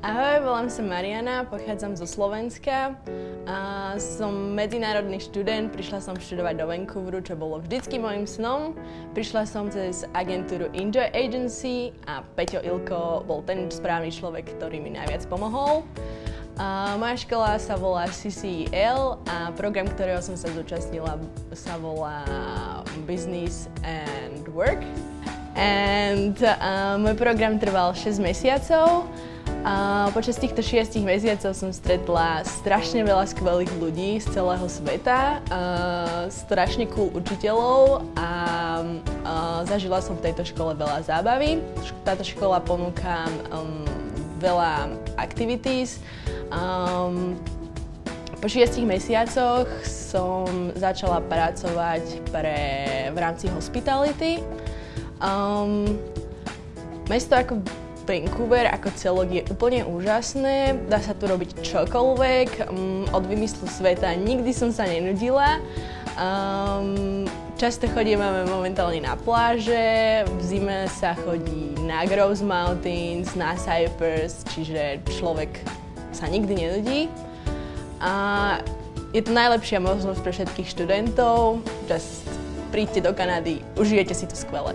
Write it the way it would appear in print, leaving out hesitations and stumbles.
Ahoj, volám sa Mariana, pochádzam zo Slovenska. Som medzinárodný študent, prišla som študovať do Vancouveru, čo bolo vždycky môjim snom. Prišla som cez agentúru Enjoy Agency a Peťo Ilko bol ten správny človek, ktorý mi najviac pomohol. Moja škola sa volá CCEL a program, ktorého som sa zúčastnila, sa volá Business and Work. Môj program trval 6 mesiacov. Počas týchto 6 mesiacov som stretla strašne veľa skvelých ľudí z celého sveta, strašne cool učiteľov a zažila som v tejto škole veľa zábavy. Táto škola ponúka veľa activities. Po 6 mesiacoch som začala pracovať v rámci hospitality. Mesto ako Vancouver ako celok je úplne úžasné, dá sa tu robiť čokoľvek, od vymyslu sveta nikdy som sa nenudila. Často chodíme momentálne na pláže, v zime sa chodí na Grouse Mountains, na Cypress, čiže človek sa nikdy nenudí. Je to najlepšia možnosť pre všetkých študentov, just príďte do Kanady, užijete si to skvele.